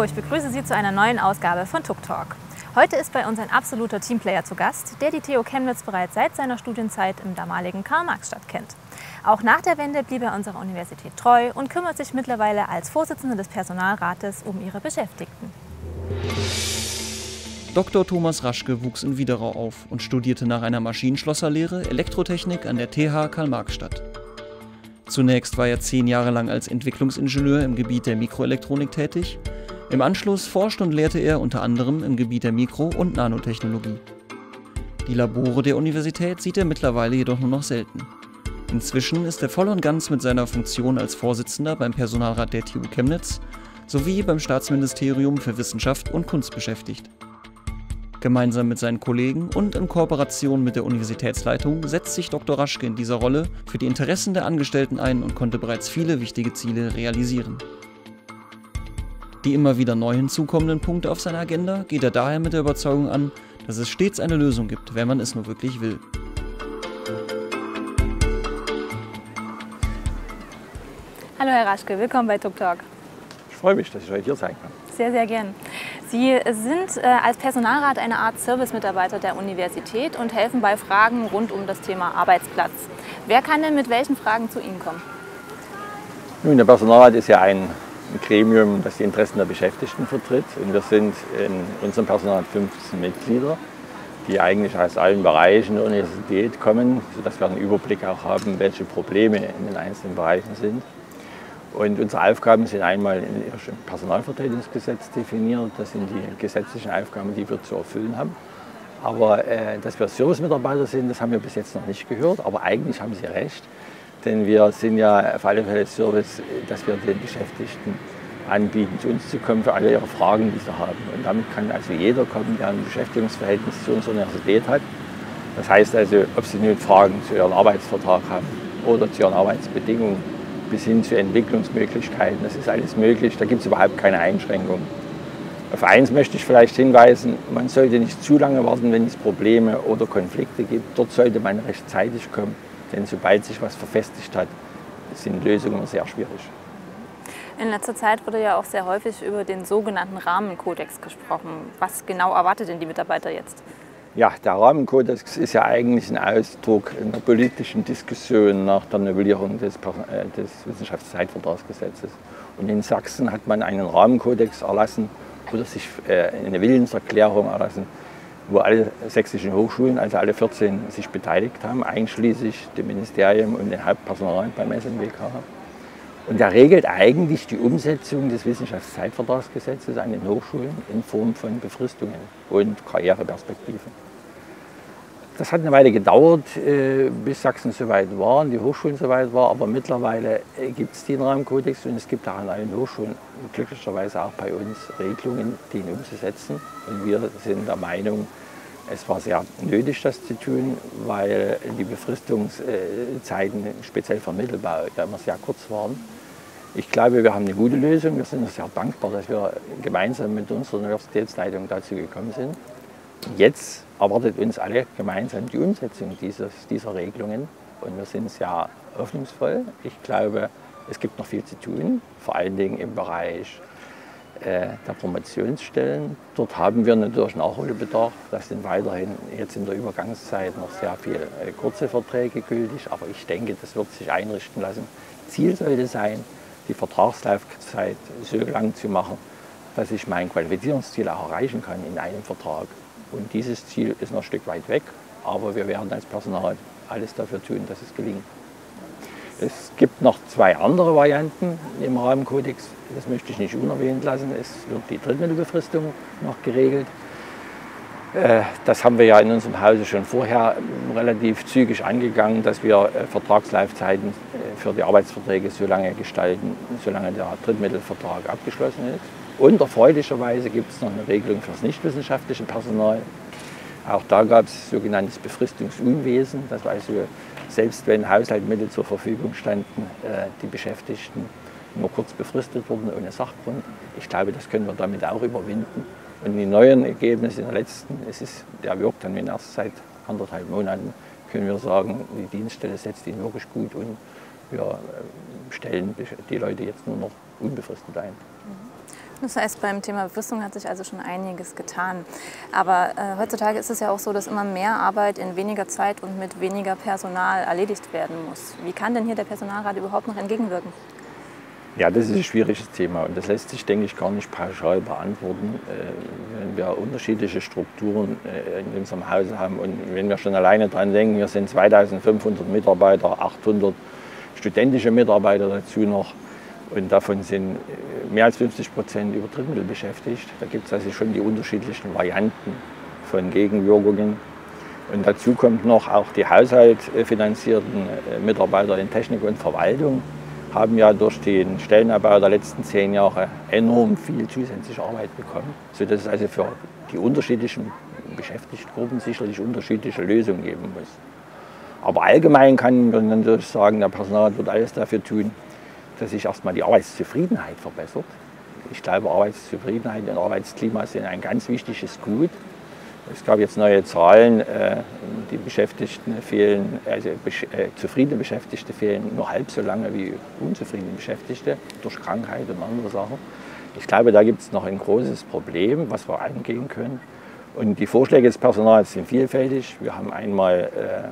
ich begrüße Sie zu einer neuen Ausgabe von TUK Talk. Heute ist bei uns ein absoluter Teamplayer zu Gast, der die TU Chemnitz bereits seit seiner Studienzeit im damaligen Karl-Marx-Stadt kennt. Auch nach der Wende blieb er unserer Universität treu und kümmert sich mittlerweile als Vorsitzender des Personalrates um ihre Beschäftigten. Dr. Thomas Raschke wuchs in Widerau auf und studierte nach einer Maschinenschlosserlehre Elektrotechnik an der TH Karl-Marx-Stadt. Zunächst war er 10 Jahre lang als Entwicklungsingenieur im Gebiet der Mikroelektronik tätig. Im Anschluss forschte und lehrte er unter anderem im Gebiet der Mikro- und Nanotechnologie. Die Labore der Universität sieht er mittlerweile jedoch nur noch selten. Inzwischen ist er voll und ganz mit seiner Funktion als Vorsitzender beim Personalrat der TU Chemnitz sowie beim Staatsministerium für Wissenschaft und Kunst beschäftigt. Gemeinsam mit seinen Kollegen und in Kooperation mit der Universitätsleitung setzt sich Dr. Raschke in dieser Rolle für die Interessen der Angestellten ein und konnte bereits viele wichtige Ziele realisieren. Die immer wieder neu hinzukommenden Punkte auf seiner Agenda geht er daher mit der Überzeugung an, dass es stets eine Lösung gibt, wenn man es nur wirklich will. Hallo Herr Raschke, willkommen bei TUK Talk. Ich freue mich, dass ich heute hier sein kann. Sehr, sehr gern. Sie sind als Personalrat eine Art Service-Mitarbeiter der Universität und helfen bei Fragen rund um das Thema Arbeitsplatz. Wer kann denn mit welchen Fragen zu Ihnen kommen? Nun, der Personalrat ist ja ein Gremium, das die Interessen der Beschäftigten vertritt. Und wir sind in unserem Personalrat 15 Mitglieder, die eigentlich aus allen Bereichen der Universität kommen, sodass wir einen Überblick auch haben, welche Probleme in den einzelnen Bereichen sind. Und unsere Aufgaben sind einmal im Personalvertretungsgesetz definiert. Das sind die gesetzlichen Aufgaben, die wir zu erfüllen haben. Aber dass wir Servicemitarbeiter sind, das haben wir bis jetzt noch nicht gehört. Aber eigentlich haben Sie recht, denn wir sind ja auf alle Fälle Service, dass wir den Beschäftigten anbieten, zu uns zu kommen für alle ihre Fragen, die sie haben. Und damit kann also jeder kommen, der ein Beschäftigungsverhältnis zu unserer Universität hat. Das heißt also, ob Sie nun Fragen zu Ihrem Arbeitsvertrag haben oder zu Ihren Arbeitsbedingungen, bis hin zu Entwicklungsmöglichkeiten. Das ist alles möglich, da gibt es überhaupt keine Einschränkungen. Auf eins möchte ich vielleicht hinweisen, man sollte nicht zu lange warten, wenn es Probleme oder Konflikte gibt. Dort sollte man rechtzeitig kommen, denn sobald sich was verfestigt hat, sind Lösungen sehr schwierig. In letzter Zeit wurde ja auch sehr häufig über den sogenannten Rahmenkodex gesprochen. Was genau erwartet denn die Mitarbeiter jetzt? Ja, der Rahmenkodex ist ja eigentlich ein Ausdruck einer politischen Diskussion nach der Novellierung des Wissenschaftszeitvertragsgesetzes. Und in Sachsen hat man einen Rahmenkodex erlassen oder sich eine Willenserklärung erlassen, wo alle sächsischen Hochschulen, also alle 14, sich beteiligt haben, einschließlich dem Ministerium und dem Hauptpersonalrat beim SMWK. Und der regelt eigentlich die Umsetzung des Wissenschaftszeitvertragsgesetzes an den Hochschulen in Form von Befristungen und Karriereperspektiven. Das hat eine Weile gedauert, bis Sachsen soweit war und die Hochschulen soweit waren, aber mittlerweile gibt es den Rahmenkodex und es gibt auch an allen Hochschulen, glücklicherweise auch bei uns, Regelungen, den umzusetzen. Und wir sind der Meinung, es war sehr nötig, das zu tun, weil die Befristungszeiten, speziell für Mittelbau, ja immer sehr kurz waren. Ich glaube, wir haben eine gute Lösung. Wir sind sehr dankbar, dass wir gemeinsam mit unserer Universitätsleitung dazu gekommen sind. Jetzt erwartet uns alle gemeinsam die Umsetzung dieser Regelungen. Und wir sind sehr hoffnungsvoll. Ich glaube, es gibt noch viel zu tun, vor allen Dingen im Bereich der Promotionsstellen. Dort haben wir natürlich Nachholbedarf. Das sind weiterhin jetzt in der Übergangszeit noch sehr viele kurze Verträge gültig. Aber ich denke, das wird sich einrichten lassen. Ziel sollte sein, die Vertragslaufzeit so lang zu machen, dass ich mein Qualifizierungsziel auch erreichen kann in einem Vertrag. Und dieses Ziel ist noch ein Stück weit weg, aber wir werden als Personal alles dafür tun, dass es gelingt. Es gibt noch 2 andere Varianten im Rahmenkodex, das möchte ich nicht unerwähnt lassen. Es wird die Drittmittelbefristung noch geregelt. Das haben wir ja in unserem Hause schon vorher relativ zügig angegangen, dass wir Vertragslaufzeiten für die Arbeitsverträge so lange gestalten, solange der Drittmittelvertrag abgeschlossen ist. Und erfreulicherweise gibt es noch eine Regelung für das nichtwissenschaftliche Personal. Auch da gab es sogenanntes Befristungsunwesen, dass also selbst wenn Haushaltsmittel zur Verfügung standen, die Beschäftigten nur kurz befristet wurden ohne Sachgrund. Ich glaube, das können wir damit auch überwinden. Und die neuen Ergebnisse in der letzten, der wirkt dann erst seit 1,5 Monaten, können wir sagen, die Dienststelle setzt ihn wirklich gut und wir stellen die Leute jetzt nur noch unbefristet ein. Das heißt, beim Thema Befristung hat sich also schon einiges getan. Aber heutzutage ist es ja auch so, dass immer mehr Arbeit in weniger Zeit und mit weniger Personal erledigt werden muss. Wie kann denn hier der Personalrat überhaupt noch entgegenwirken? Ja, das ist ein schwieriges Thema und das lässt sich, denke ich, gar nicht pauschal beantworten. Wenn wir unterschiedliche Strukturen in unserem Hause haben und wenn wir schon alleine dran denken, wir sind 2500 Mitarbeiter, 800 studentische Mitarbeiter dazu noch und davon sind mehr als 50% über Drittmittel beschäftigt. Da gibt es also schon die unterschiedlichen Varianten von Gegenwirkungen. Und dazu kommt noch auch die haushaltsfinanzierten Mitarbeiter in Technik und Verwaltung haben ja durch den Stellenabbau der letzten 10 Jahre enorm viel zusätzliche Arbeit bekommen, sodass es also für die unterschiedlichen Beschäftigtengruppen sicherlich unterschiedliche Lösungen geben muss. Aber allgemein kann man natürlich sagen, der Personalrat wird alles dafür tun, dass sich erstmal die Arbeitszufriedenheit verbessert. Ich glaube, Arbeitszufriedenheit und Arbeitsklima sind ein ganz wichtiges Gut. Es gab jetzt neue Zahlen, die Beschäftigten fehlen, also zufriedene Beschäftigte fehlen nur halb so lange wie unzufriedene Beschäftigte durch Krankheit und andere Sachen. Ich glaube, da gibt es noch ein großes Problem, was wir angehen können. Und die Vorschläge des Personals sind vielfältig. Wir haben einmal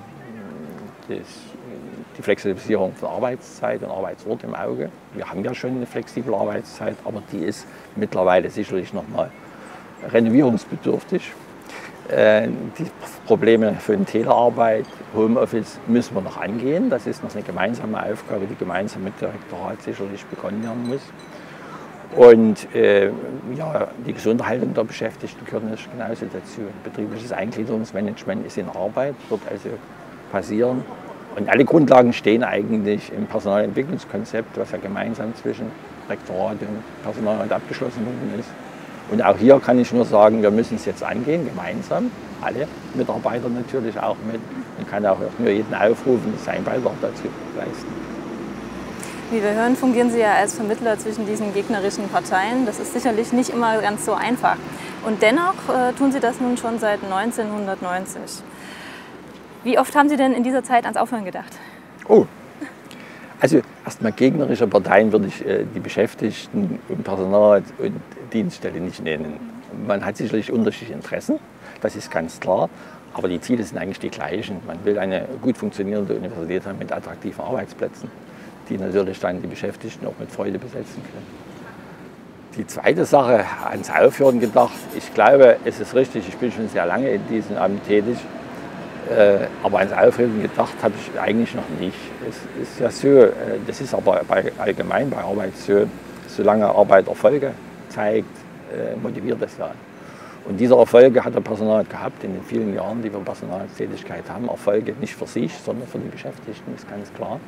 die Flexibilisierung von Arbeitszeit und Arbeitsort im Auge. Wir haben ja schon eine flexible Arbeitszeit, aber die ist mittlerweile sicherlich noch mal renovierungsbedürftig. Die Probleme von Telearbeit, Homeoffice müssen wir noch angehen. Das ist noch eine gemeinsame Aufgabe, die gemeinsam mit dem Rektorat sicherlich begonnen werden muss. Und ja, die Gesunderhaltung der Beschäftigten gehört natürlich genauso dazu. Betriebliches Eingliederungsmanagement ist in Arbeit, wird also passieren. Und alle Grundlagen stehen eigentlich im Personalentwicklungskonzept, was ja gemeinsam zwischen Rektorat und Personalrat abgeschlossen worden ist. Und auch hier kann ich nur sagen, wir müssen es jetzt angehen, gemeinsam, alle Mitarbeiter natürlich auch mit. Man kann auch nur jeden aufrufen, seinen Beitrag dazu leisten. Wie wir hören, fungieren Sie ja als Vermittler zwischen diesen gegnerischen Parteien. Das ist sicherlich nicht immer ganz so einfach. Und dennoch tun Sie das nun schon seit 1990. Wie oft haben Sie denn in dieser Zeit ans Aufhören gedacht? Oh, also erstmal gegnerische Parteien würde ich die Beschäftigten im Personalrat und Dienststelle nicht nennen. Man hat sicherlich unterschiedliche Interessen, das ist ganz klar, aber die Ziele sind eigentlich die gleichen. Man will eine gut funktionierende Universität haben mit attraktiven Arbeitsplätzen, die natürlich dann die Beschäftigten auch mit Freude besetzen können. Die zweite Sache, ans Aufhören gedacht, ich glaube, es ist richtig, ich bin schon sehr lange in diesem Amt tätig, aber ans Aufhören gedacht habe ich eigentlich noch nicht. Es ist ja so, das ist aber allgemein bei Arbeit so, solange Arbeit Erfolge zeigt, motiviert das ja. Und diese Erfolge hat der Personalrat gehabt in den vielen Jahren, die wir Personaltätigkeit haben. Erfolge nicht für sich, sondern für die Beschäftigten, ist ganz klar.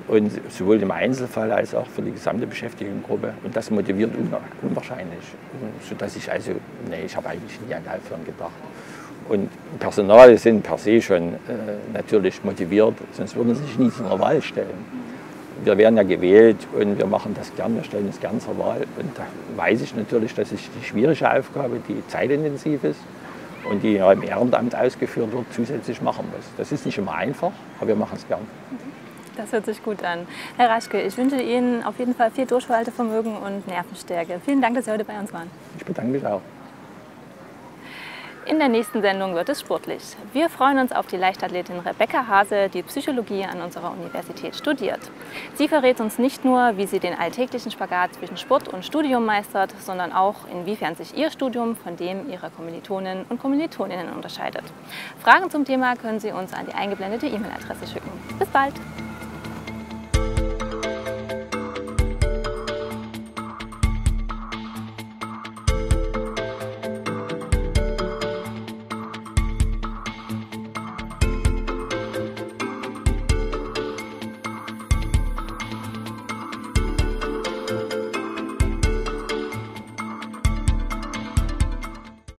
Und sowohl im Einzelfall als auch für die gesamte Beschäftigtengruppe. Und das motiviert unwahrscheinlich. Sodass ich also, nee, ich habe eigentlich nie an Aufhören gedacht. Und Personal sind per se schon natürlich motiviert, sonst würden sie sich nie zur Wahl stellen. Wir werden ja gewählt und wir machen das gern, wir stellen uns gern zur Wahl. Und da weiß ich natürlich, dass ich die schwierige Aufgabe, die zeitintensiv ist und die ja im Ehrenamt ausgeführt wird, zusätzlich machen muss. Das ist nicht immer einfach, aber wir machen es gern. Das hört sich gut an. Herr Raschke, ich wünsche Ihnen auf jeden Fall viel Durchhaltevermögen und Nervenstärke. Vielen Dank, dass Sie heute bei uns waren. Ich bedanke mich auch. In der nächsten Sendung wird es sportlich. Wir freuen uns auf die Leichtathletin Rebecca Hase, die Psychologie an unserer Universität studiert. Sie verrät uns nicht nur, wie sie den alltäglichen Spagat zwischen Sport und Studium meistert, sondern auch, inwiefern sich ihr Studium von dem ihrer Kommilitonen und Kommilitoninnen unterscheidet. Fragen zum Thema können Sie uns an die eingeblendete E-Mail-Adresse schicken. Bis bald!